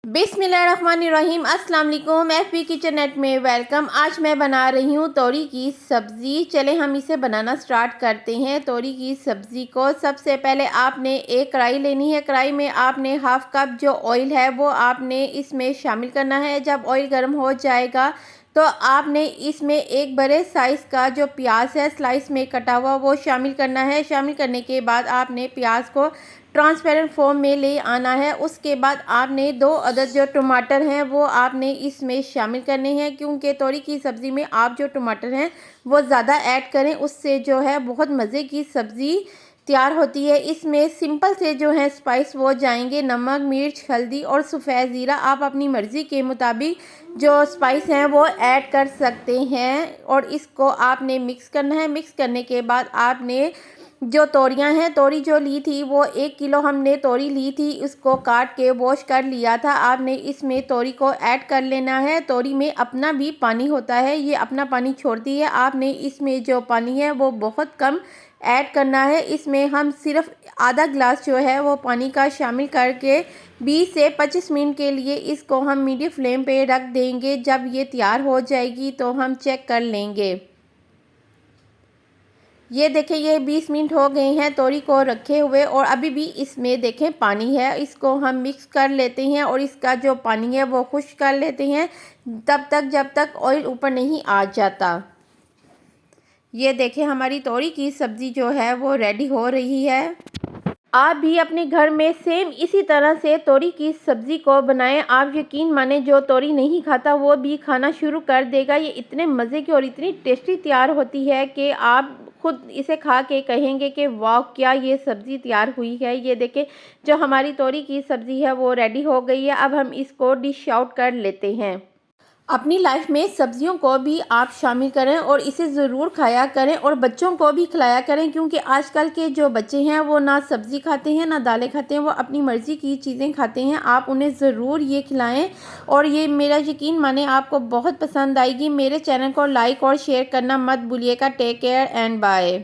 बिस्मिल्लाहिर्रहमानिर्रहीम। अस्सलाम वालेकुम। एफबी किचन नेट में वेलकम। आज मैं बना रही हूँ तोरी की सब्ज़ी। चले हम इसे बनाना स्टार्ट करते हैं। तोरी की सब्ज़ी को सबसे पहले आपने एक कढ़ाई लेनी है। कढ़ाई में आपने हाफ़ कप जो ऑयल है वो आपने इसमें शामिल करना है। जब ऑयल गर्म हो जाएगा तो आपने इसमें एक बड़े साइज़ का जो प्याज है स्लाइस में कटा हुआ वो शामिल करना है। शामिल करने के बाद आपने प्याज को ट्रांसपेरेंट फॉर्म में ले आना है। उसके बाद आपने 2 अदद जो टमाटर हैं वो आपने इसमें शामिल करने हैं, क्योंकि तोरी की सब्ज़ी में आप जो टमाटर हैं वो ज़्यादा ऐड करें, उससे जो है बहुत मज़े की सब्ज़ी तैयार होती है। इसमें सिंपल से जो है स्पाइस वो जाएंगे, नमक, मिर्च, हल्दी और सफ़ेद ज़ीरा। आप अपनी मर्ज़ी के मुताबिक जो स्पाइस हैं वो ऐड कर सकते हैं और इसको आपने मिक्स करना है। मिक्स करने के बाद आपने जो तोरियां हैं, तोरी जो ली थी वो 1 किलो हमने तोरी ली थी, उसको काट के वॉश कर लिया था। आपने इसमें तोरी को ऐड कर लेना है। तोरी में अपना भी पानी होता है, ये अपना पानी छोड़ती है। आपने इसमें जो पानी है वो बहुत कम ऐड करना है। इसमें हम सिर्फ आधा गिलास जो है वो पानी का शामिल करके 20 से 25 मिनट के लिए इसको हम मीडियम फ्लेम पे रख देंगे। जब ये तैयार हो जाएगी तो हम चेक कर लेंगे। ये देखें, ये 20 मिनट हो गए हैं तोरी को रखे हुए और अभी भी इसमें देखें पानी है। इसको हम मिक्स कर लेते हैं और इसका जो पानी है वो खुश्क कर लेते हैं तब तक जब तक ऑयल ऊपर नहीं आ जाता। ये देखें, हमारी तोरी की सब्ज़ी जो है वो रेडी हो रही है। आप भी अपने घर में सेम इसी तरह से तोरी की सब्ज़ी को बनाएं। आप यकीन माने जो तोरी नहीं खाता वो भी खाना शुरू कर देगा। ये इतने मज़े की और इतनी टेस्टी तैयार होती है कि आप खुद इसे खा के कहेंगे कि वाह क्या ये सब्ज़ी तैयार हुई है। ये देखें, जो हमारी तोरी की सब्ज़ी है वो रेडी हो गई है। अब हम इसको डिश आउट कर लेते हैं। अपनी लाइफ में सब्जियों को भी आप शामिल करें और इसे ज़रूर खाया करें और बच्चों को भी खिलाया करें, क्योंकि आजकल के जो बच्चे हैं वो ना सब्ज़ी खाते हैं ना दालें खाते हैं, वो अपनी मर्ज़ी की चीज़ें खाते हैं। आप उन्हें ज़रूर ये खिलाएं और ये मेरा यकीन माने आपको बहुत पसंद आएगी। मेरे चैनल को लाइक और शेयर करना मत भूलिएगा। Take care and bye.